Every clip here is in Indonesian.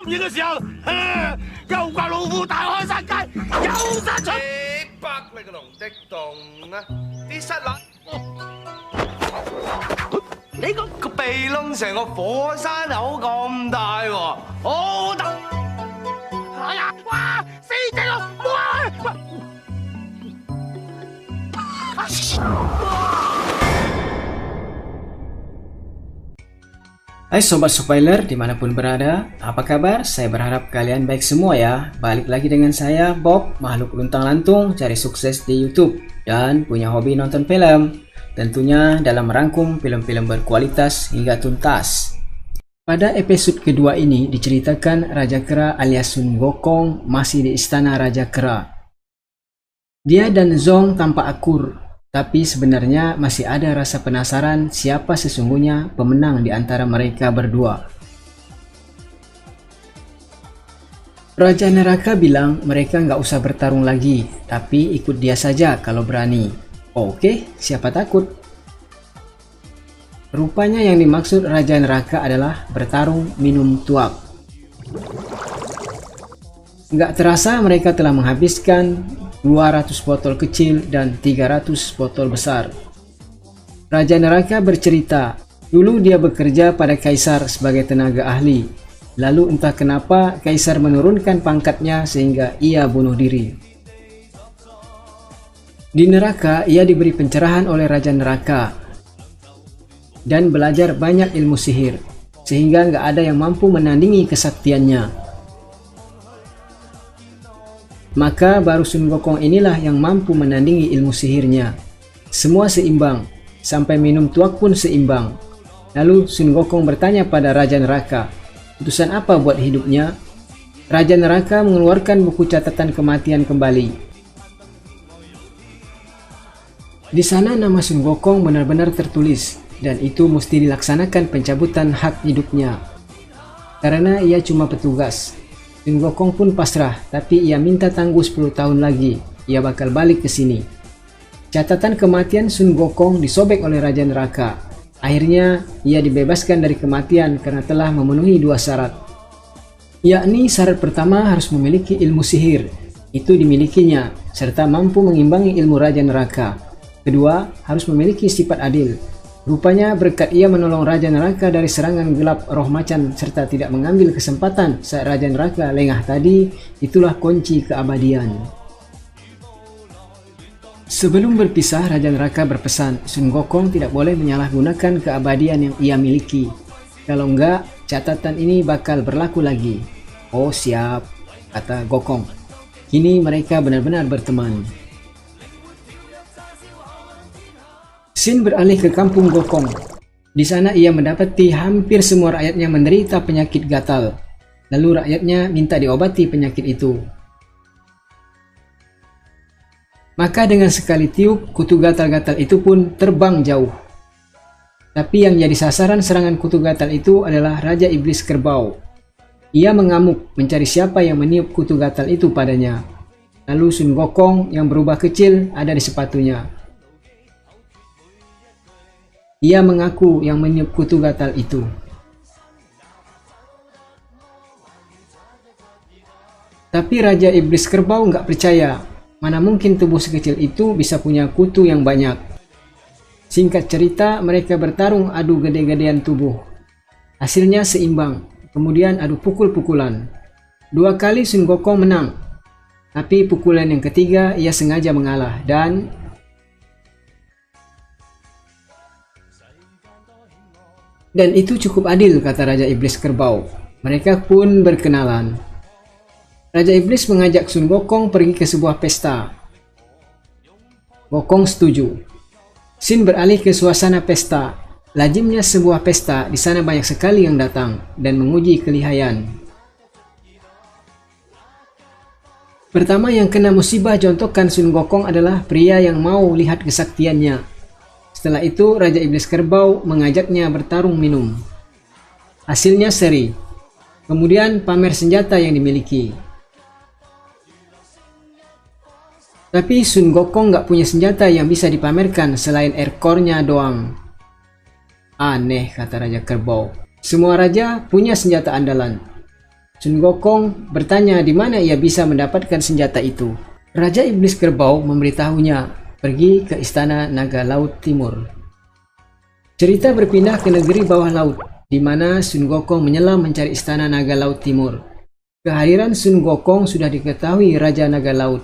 你嘅時候，又怪老虎大開殺戒，又殺出北你個龍的洞啊！啲虱乸，你個鼻窿成個火山口咁大喎，好大！哎呀，哇！死仔咯，哇！Hai Sobat Spoiler dimanapun berada, apa kabar? Saya berharap kalian baik semua ya. Balik lagi dengan saya Bob, makhluk luntang lantung cari sukses di YouTube dan punya hobi nonton film, tentunya dalam merangkum film-film berkualitas hingga tuntas. Pada episode kedua ini diceritakan Raja Kera alias Sun Gokong masih di istana Raja Kera. Dia dan Zong tampak akur, tapi sebenarnya masih ada rasa penasaran siapa sesungguhnya pemenang di antara mereka berdua. Raja Neraka bilang mereka nggak usah bertarung lagi, tapi ikut dia saja kalau berani. Oke, siapa takut? Rupanya yang dimaksud Raja Neraka adalah bertarung minum tuak. Nggak terasa mereka telah menghabiskan 200 botol kecil dan 300 botol besar. Raja Neraka bercerita, dulu dia bekerja pada Kaisar sebagai tenaga ahli. Lalu entah kenapa Kaisar menurunkan pangkatnya sehingga ia bunuh diri. Di neraka ia diberi pencerahan oleh Raja Neraka dan belajar banyak ilmu sihir, sehingga nggak ada yang mampu menandingi kesaktiannya. Maka baru Sun Gokong inilah yang mampu menandingi ilmu sihirnya. Semua seimbang, sampai minum tuak pun seimbang. Lalu Sun Gokong bertanya pada Raja Neraka, utusan apa buat hidupnya? Raja Neraka mengeluarkan buku catatan kematian kembali. Di sana nama Sun Gokong benar-benar tertulis, dan itu mesti dilaksanakan pencabutan hak hidupnya. Karena ia cuma petugas. Sun Gokong pun pasrah, tapi ia minta tangguh 10 tahun lagi. Ia bakal balik ke sini. Catatan kematian Sun Gokong disobek oleh Raja Neraka. Akhirnya, ia dibebaskan dari kematian karena telah memenuhi 2 syarat. Yakni syarat pertama harus memiliki ilmu sihir. Itu dimilikinya, serta mampu mengimbangi ilmu Raja Neraka. Kedua, harus memiliki sifat adil. Rupanya berkat ia menolong Raja Neraka dari serangan gelap roh macan serta tidak mengambil kesempatan saat Raja Neraka lengah tadi, itulah kunci keabadian. Sebelum berpisah, Raja Neraka berpesan Sun Gokong tidak boleh menyalahgunakan keabadian yang ia miliki. Kalau enggak, catatan ini bakal berlaku lagi. Oh siap, kata Gokong. Kini mereka benar-benar berteman. Sin beralih ke kampung Gokong. Di sana ia mendapati hampir semua rakyatnya menderita penyakit gatal. Lalu rakyatnya minta diobati penyakit itu. Maka dengan sekali tiup, kutu gatal-gatal itu pun terbang jauh. Tapi yang jadi sasaran serangan kutu gatal itu adalah Raja Iblis Kerbau. Ia mengamuk mencari siapa yang meniup kutu gatal itu padanya. Lalu Sun Gokong yang berubah kecil ada di sepatunya. Ia mengaku yang meniup kutu gatal itu. Tapi Raja Iblis Kerbau nggak percaya. Mana mungkin tubuh sekecil itu bisa punya kutu yang banyak. Singkat cerita, mereka bertarung adu gede-gedean tubuh. Hasilnya seimbang, kemudian adu pukul-pukulan. 2 kali Sun Gokong menang. Tapi pukulan yang ketiga ia sengaja mengalah dan itu cukup adil, kata Raja Iblis Kerbau. Mereka pun berkenalan. Raja Iblis mengajak Sun Gokong pergi ke sebuah pesta. Gokong setuju. Sin beralih ke suasana pesta. Lazimnya sebuah pesta, di sana banyak sekali yang datang dan menguji kelihayan. Pertama yang kena musibah jontokan Sun Gokong adalah pria yang mau lihat kesaktiannya. Setelah itu Raja Iblis Kerbau mengajaknya bertarung minum. Hasilnya seri. Kemudian pamer senjata yang dimiliki. Tapi Sun Gokong nggak punya senjata yang bisa dipamerkan selain air core-nya doang. Aneh, kata Raja Kerbau. Semua raja punya senjata andalan. Sun Gokong bertanya di mana ia bisa mendapatkan senjata itu. Raja Iblis Kerbau memberitahunya pergi ke istana Naga Laut Timur. Cerita berpindah ke negeri bawah laut, di mana Sun Gokong menyelam mencari istana Naga Laut Timur. Kehadiran Sun Gokong sudah diketahui Raja Naga Laut.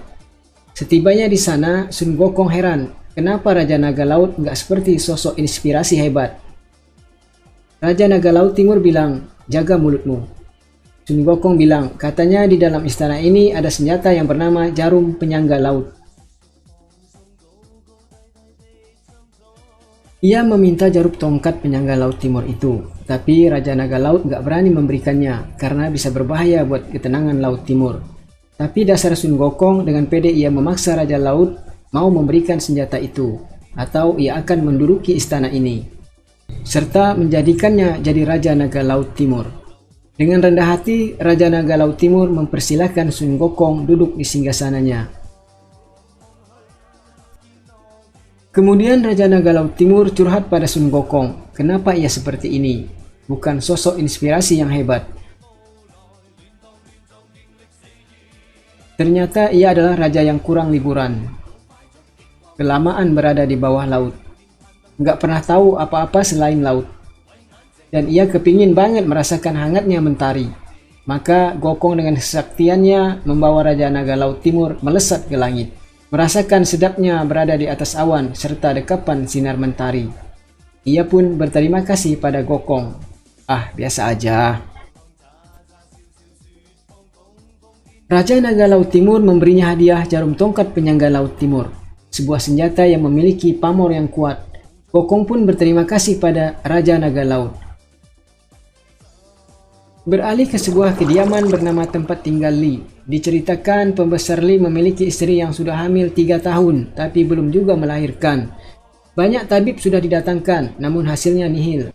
Setibanya di sana, Sun Gokong heran kenapa Raja Naga Laut nggak seperti sosok inspirasi hebat. Raja Naga Laut Timur bilang, jaga mulutmu. Sun Gokong bilang, katanya di dalam istana ini ada senjata yang bernama jarum penyangga laut. Ia meminta jarum tongkat penyangga laut timur itu, tapi Raja Naga Laut gak berani memberikannya karena bisa berbahaya buat ketenangan laut timur. Tapi dasar Sun Gokong dengan pede ia memaksa Raja Laut mau memberikan senjata itu, atau ia akan menduduki istana ini, serta menjadikannya jadi Raja Naga Laut Timur. Dengan rendah hati, Raja Naga Laut Timur mempersilahkan Sun Gokong duduk di singgasananya. Kemudian Raja Naga Laut Timur curhat pada Sun Gokong, kenapa ia seperti ini, bukan sosok inspirasi yang hebat. Ternyata ia adalah raja yang kurang liburan. Kelamaan berada di bawah laut, nggak pernah tahu apa-apa selain laut. Dan ia kepingin banget merasakan hangatnya mentari. Maka Gokong dengan kesaktiannya membawa Raja Naga Laut Timur melesat ke langit, merasakan sedapnya berada di atas awan serta dekapan sinar mentari. Ia pun berterima kasih pada Gokong. Ah, biasa aja. Raja Naga Laut Timur memberinya hadiah jarum tongkat penyangga laut timur, sebuah senjata yang memiliki pamor yang kuat. Gokong pun berterima kasih pada Raja Naga Laut. Beralih ke sebuah kediaman bernama tempat tinggal Li. Diceritakan pembesar Li memiliki istri yang sudah hamil 3 tahun tapi belum juga melahirkan. Banyak tabib sudah didatangkan namun hasilnya nihil.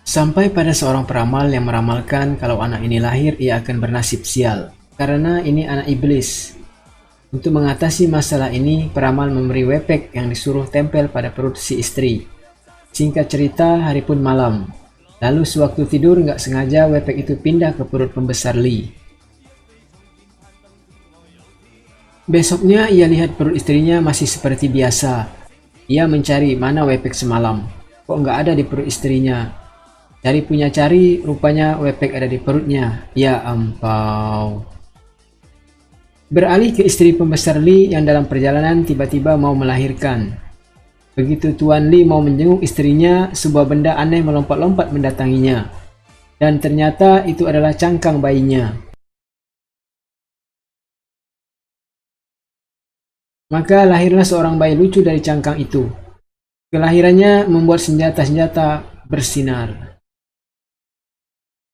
Sampai pada seorang peramal yang meramalkan kalau anak ini lahir ia akan bernasib sial karena ini anak iblis. Untuk mengatasi masalah ini, peramal memberi wepek yang disuruh tempel pada perut si istri. Singkat cerita, hari pun malam. Lalu sewaktu tidur nggak sengaja wepek itu pindah ke perut pembesar Li. Besoknya ia lihat perut istrinya masih seperti biasa. Ia mencari mana wepek semalam. Kok nggak ada di perut istrinya. Cari punya cari, rupanya wepek ada di perutnya. Ya ampau. Beralih ke istri pembesar Li yang dalam perjalanan tiba-tiba mau melahirkan. Begitu Tuan Li mau menjenguk istrinya, sebuah benda aneh melompat-lompat mendatanginya. Dan ternyata itu adalah cangkang bayinya. Maka lahirlah seorang bayi lucu dari cangkang itu. Kelahirannya membuat senjata-senjata bersinar.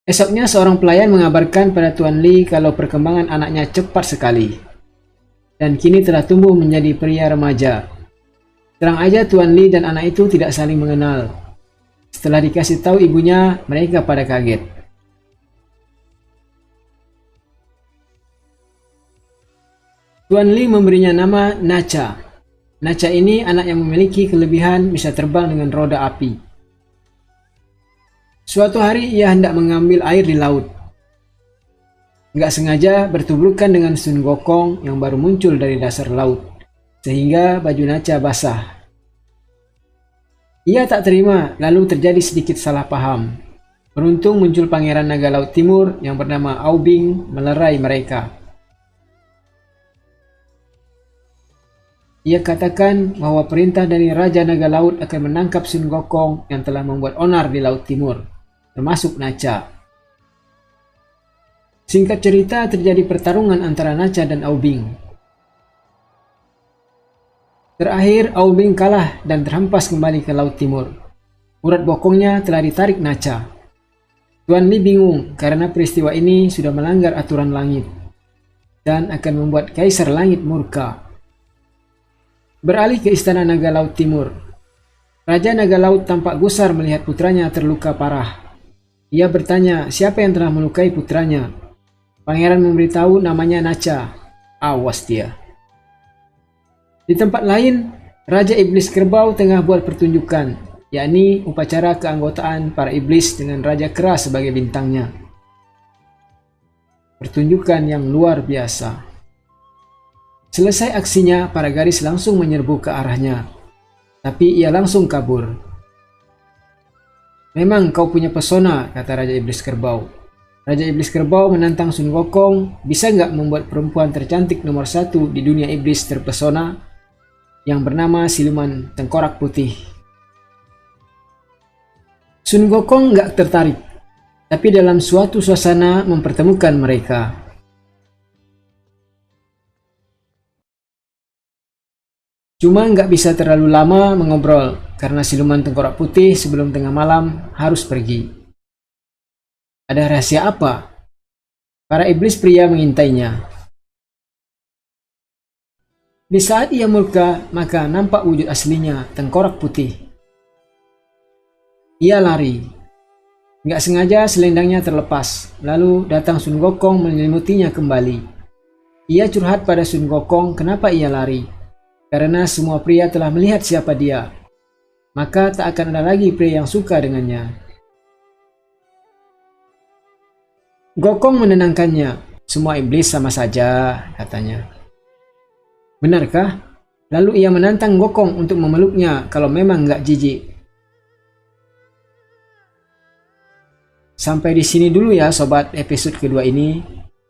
Esoknya seorang pelayan mengabarkan pada Tuan Li kalau perkembangan anaknya cepat sekali. Dan kini telah tumbuh menjadi pria remaja. Terang aja Tuan Li dan anak itu tidak saling mengenal. Setelah dikasih tahu ibunya, mereka pada kaget. Tuan Li memberinya nama Nacha. Nacha ini anak yang memiliki kelebihan bisa terbang dengan roda api. Suatu hari ia hendak mengambil air di laut. Nggak sengaja bertubrukan dengan Sun Gokong yang baru muncul dari dasar laut, sehingga baju Nacha basah. Ia tak terima, lalu terjadi sedikit salah paham. Beruntung muncul Pangeran Naga Laut Timur yang bernama Aubing melerai mereka. Ia katakan bahwa perintah dari Raja Naga Laut akan menangkap Sun Gokong yang telah membuat onar di Laut Timur, termasuk Nacha. Singkat cerita, terjadi pertarungan antara Nacha dan Aubing. Terakhir, Aubing kalah dan terhempas kembali ke Laut Timur. Urat bokongnya telah ditarik Nacha. Tuan Li bingung karena peristiwa ini sudah melanggar aturan langit dan akan membuat Kaisar Langit murka. Beralih ke istana Naga Laut Timur. Raja Naga Laut tampak gusar melihat putranya terluka parah. Ia bertanya siapa yang telah melukai putranya. Pangeran memberitahu namanya Nacha. Awas dia. Di tempat lain, Raja Iblis Kerbau tengah buat pertunjukan, yakni upacara keanggotaan para iblis dengan Raja Kera sebagai bintangnya. Pertunjukan yang luar biasa. Selesai aksinya, para gadis langsung menyerbu ke arahnya. Tapi ia langsung kabur. "Memang kau punya pesona," kata Raja Iblis Kerbau. Raja Iblis Kerbau menantang Sun Gokong, bisa nggak membuat perempuan tercantik nomor 1 di dunia iblis terpesona yang bernama Siluman Tengkorak Putih. Sun Gokong nggak tertarik, tapi dalam suatu suasana mempertemukan mereka. Cuma nggak bisa terlalu lama mengobrol, karena Siluman Tengkorak Putih sebelum tengah malam harus pergi. Ada rahasia apa? Para iblis pria mengintainya. Di saat ia murka, maka nampak wujud aslinya Tengkorak Putih. Ia lari. Nggak sengaja selendangnya terlepas, lalu datang Sun Gokong menyelimutinya kembali. Ia curhat pada Sun Gokong kenapa ia lari. Karena semua pria telah melihat siapa dia, maka tak akan ada lagi pria yang suka dengannya. Gokong menenangkannya. "Semua iblis sama saja," katanya. "Benarkah?" Lalu ia menantang Gokong untuk memeluknya kalau memang nggak jijik. Sampai di sini dulu ya sobat episode kedua ini.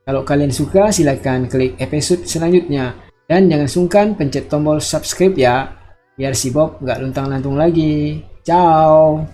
Kalau kalian suka silahkan klik episode selanjutnya. Dan jangan sungkan pencet tombol subscribe ya, biar si Bob nggak luntang-lantung lagi. Ciao!